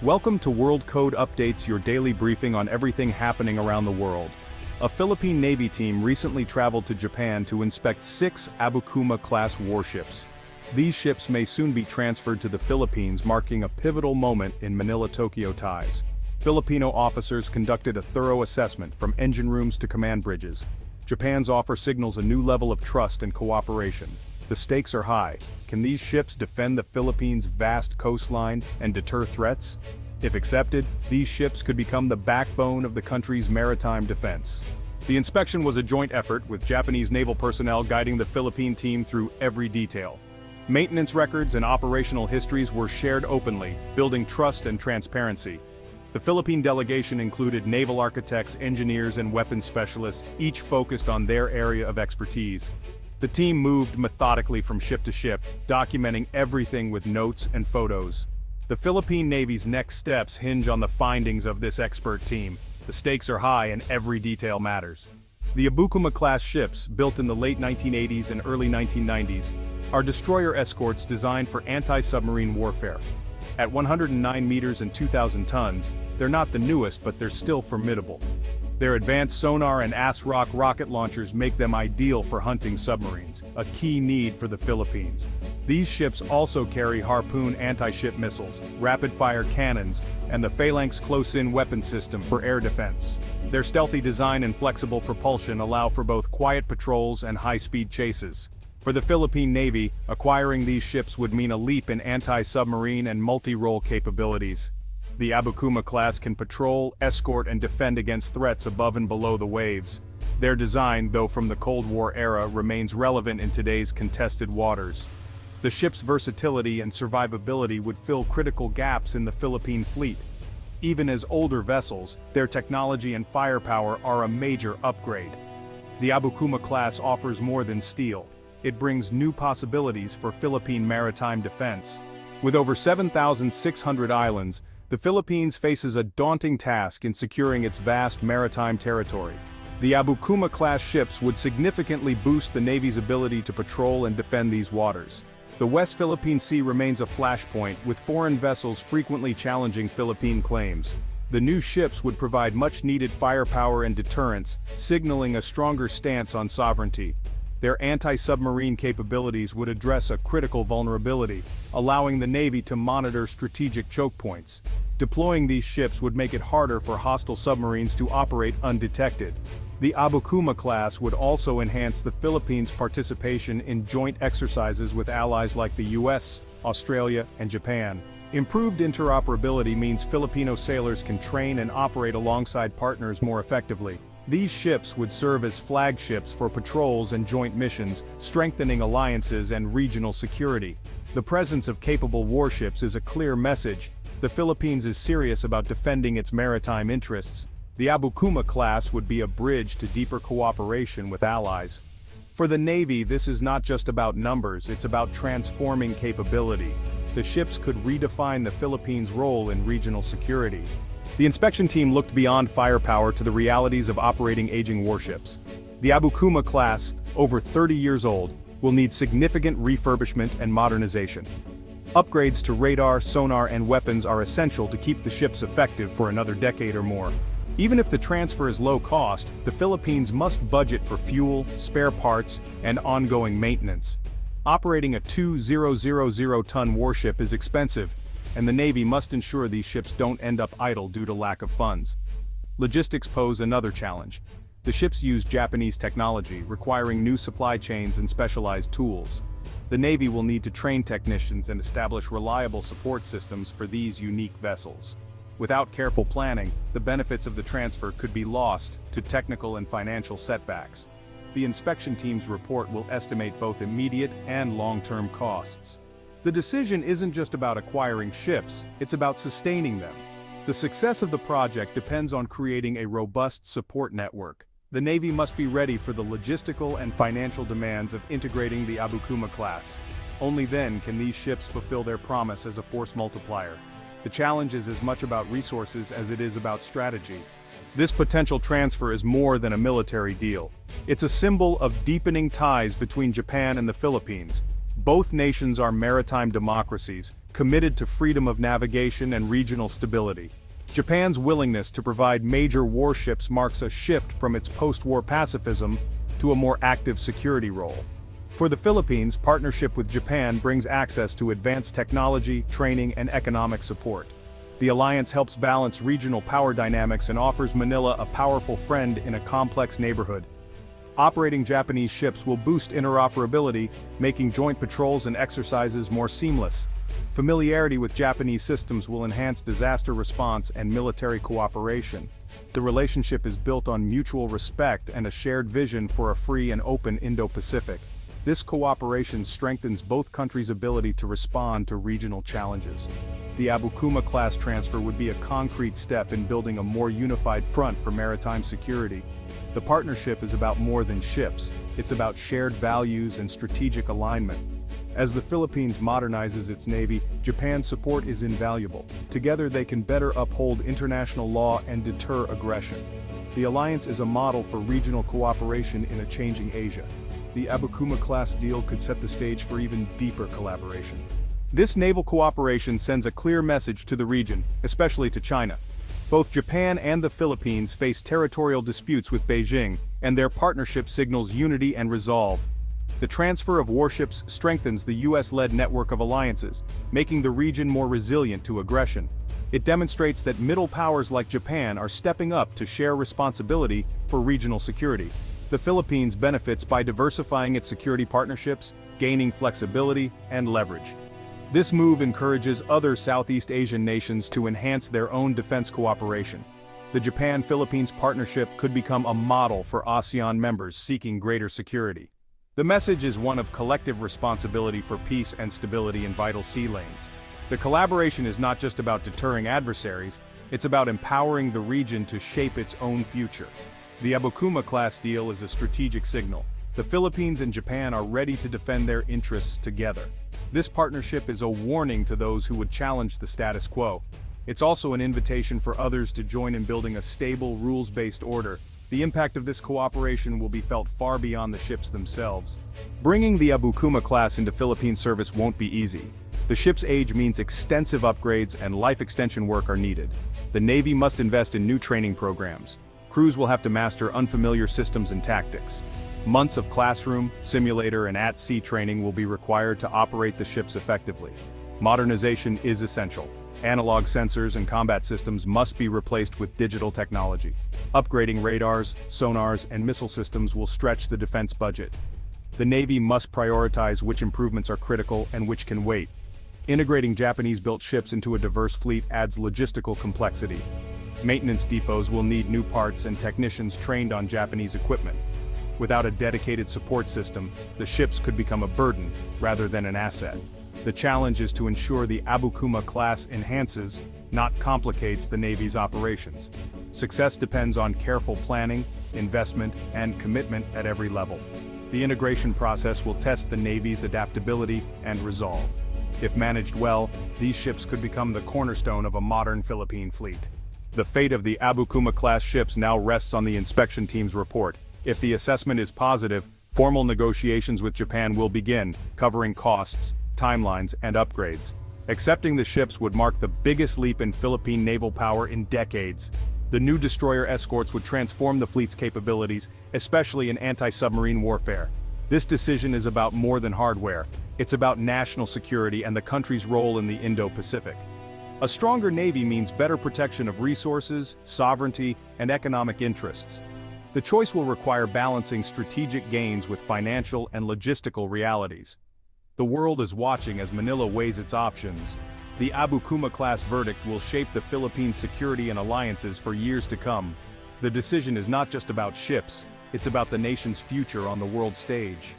Welcome to World Code Updates, your daily briefing on everything happening around the world. A Philippine Navy team recently traveled to Japan to inspect 6 Abukuma-class warships. These ships may soon be transferred to the Philippines, marking a pivotal moment in Manila-Tokyo ties. Filipino officers conducted a thorough assessment, from engine rooms to command bridges. Japan's offer signals a new level of trust and cooperation. The stakes are high. Can these ships defend the Philippines' vast coastline and deter threats? If accepted, these ships could become the backbone of the country's maritime defense. The inspection was a joint effort, with Japanese naval personnel guiding the Philippine team through every detail. Maintenance records and operational histories were shared openly, building trust and transparency. The Philippine delegation included naval architects, engineers, and weapons specialists, each focused on their area of expertise. The team moved methodically from ship to ship, documenting everything with notes and photos. The Philippine Navy's next steps hinge on the findings of this expert team. The stakes are high and every detail matters. The Abukuma-class ships, built in the late 1980s and early 1990s, are destroyer escorts designed for anti-submarine warfare. At 109 meters and 2,000 tons, they're not the newest, but they're still formidable. Their advanced sonar and ASROC rocket launchers make them ideal for hunting submarines, a key need for the Philippines. These ships also carry Harpoon anti-ship missiles, rapid-fire cannons, and the Phalanx close-in weapon system for air defense. Their stealthy design and flexible propulsion allow for both quiet patrols and high-speed chases. For the Philippine Navy, acquiring these ships would mean a leap in anti-submarine and multi-role capabilities. The Abukuma class can patrol, escort, and defend against threats above and below the waves. Their design, though from the Cold War era, remains relevant in today's contested waters. The ship's versatility and survivability would fill critical gaps in the Philippine fleet. Even as older vessels, their technology and firepower are a major upgrade. The Abukuma class offers more than steel. It brings new possibilities for Philippine maritime defense. With over 7,600 islands, the Philippines faces a daunting task in securing its vast maritime territory. The Abukuma-class ships would significantly boost the Navy's ability to patrol and defend these waters. The West Philippine Sea remains a flashpoint, with foreign vessels frequently challenging Philippine claims. The new ships would provide much-needed firepower and deterrence, signaling a stronger stance on sovereignty. Their anti-submarine capabilities would address a critical vulnerability, allowing the Navy to monitor strategic choke points. Deploying these ships would make it harder for hostile submarines to operate undetected. The Abukuma class would also enhance the Philippines' participation in joint exercises with allies like the US, Australia, and Japan. Improved interoperability means Filipino sailors can train and operate alongside partners more effectively. These ships would serve as flagships for patrols and joint missions, strengthening alliances and regional security. The presence of capable warships is a clear message. The Philippines is serious about defending its maritime interests. The Abukuma class would be a bridge to deeper cooperation with allies. For the Navy, this is not just about numbers, it's about transforming capability. The ships could redefine the Philippines' role in regional security. The inspection team looked beyond firepower to the realities of operating aging warships. The Abukuma class, over 30 years old, will need significant refurbishment and modernization. Upgrades to radar, sonar, and weapons are essential to keep the ships effective for another decade or more. Even if the transfer is low cost, the Philippines must budget for fuel, spare parts, and ongoing maintenance. Operating a 2,000-ton warship is expensive, and the Navy must ensure these ships don't end up idle due to lack of funds. Logistics pose another challenge. The ships use Japanese technology, requiring new supply chains and specialized tools. The Navy will need to train technicians and establish reliable support systems for these unique vessels. Without careful planning, the benefits of the transfer could be lost to technical and financial setbacks. The inspection team's report will estimate both immediate and long-term costs. The decision isn't just about acquiring ships, it's about sustaining them. The success of the project depends on creating a robust support network. The Navy must be ready for the logistical and financial demands of integrating the Abukuma class. Only then can these ships fulfill their promise as a force multiplier. The challenge is as much about resources as it is about strategy. This potential transfer is more than a military deal. It's a symbol of deepening ties between Japan and the Philippines. Both nations are maritime democracies, committed to freedom of navigation and regional stability. Japan's willingness to provide major warships marks a shift from its post-war pacifism to a more active security role. For the Philippines, partnership with Japan brings access to advanced technology, training, and economic support. The alliance helps balance regional power dynamics and offers Manila a powerful friend in a complex neighborhood. Operating Japanese ships will boost interoperability, making joint patrols and exercises more seamless. Familiarity with Japanese systems will enhance disaster response and military cooperation. The relationship is built on mutual respect and a shared vision for a free and open Indo-Pacific. This cooperation strengthens both countries' ability to respond to regional challenges. The Abukuma-class transfer would be a concrete step in building a more unified front for maritime security. The partnership is about more than ships, it's about shared values and strategic alignment. As the Philippines modernizes its navy, Japan's support is invaluable. Together they can better uphold international law and deter aggression. The alliance is a model for regional cooperation in a changing Asia. The Abukuma-class deal could set the stage for even deeper collaboration. This naval cooperation sends a clear message to the region, especially to China. Both Japan and the Philippines face territorial disputes with Beijing, and their partnership signals unity and resolve. The transfer of warships strengthens the US-led network of alliances, making the region more resilient to aggression. It demonstrates that middle powers like Japan are stepping up to share responsibility for regional security. The Philippines benefits by diversifying its security partnerships, gaining flexibility and leverage. This move encourages other Southeast Asian nations to enhance their own defense cooperation. The Japan-Philippines partnership could become a model for ASEAN members seeking greater security. The message is one of collective responsibility for peace and stability in vital sea lanes. The collaboration is not just about deterring adversaries, it's about empowering the region to shape its own future. The Abukuma-class deal is a strategic signal. The Philippines and Japan are ready to defend their interests together. This partnership is a warning to those who would challenge the status quo. It's also an invitation for others to join in building a stable, rules-based order. The impact of this cooperation will be felt far beyond the ships themselves. Bringing the Abukuma class into Philippine service won't be easy. The ship's age means extensive upgrades and life extension work are needed. The Navy must invest in new training programs. Crews will have to master unfamiliar systems and tactics. Months of classroom, simulator, and at-sea training will be required to operate the ships effectively. Modernization is essential. Analog sensors and combat systems must be replaced with digital technology. Upgrading radars, sonars, and missile systems will stretch the defense budget. The Navy must prioritize which improvements are critical and which can wait. Integrating Japanese-built ships into a diverse fleet adds logistical complexity. Maintenance depots will need new parts and technicians trained on Japanese equipment. Without a dedicated support system, the ships could become a burden rather than an asset. The challenge is to ensure the Abukuma class enhances, not complicates the Navy's operations. Success depends on careful planning, investment, and commitment at every level. The integration process will test the Navy's adaptability and resolve. If managed well, these ships could become the cornerstone of a modern Philippine fleet. The fate of the Abukuma-class ships now rests on the inspection team's report. If the assessment is positive, formal negotiations with Japan will begin, covering costs, timelines, and upgrades. Accepting the ships would mark the biggest leap in Philippine naval power in decades. The new destroyer escorts would transform the fleet's capabilities, especially in anti-submarine warfare. This decision is about more than hardware. It's about national security and the country's role in the Indo-Pacific. A stronger Navy means better protection of resources, sovereignty, and economic interests. The choice will require balancing strategic gains with financial and logistical realities. The world is watching as Manila weighs its options. The Abukuma-class verdict will shape the Philippines' security and alliances for years to come. The decision is not just about ships, it's about the nation's future on the world stage.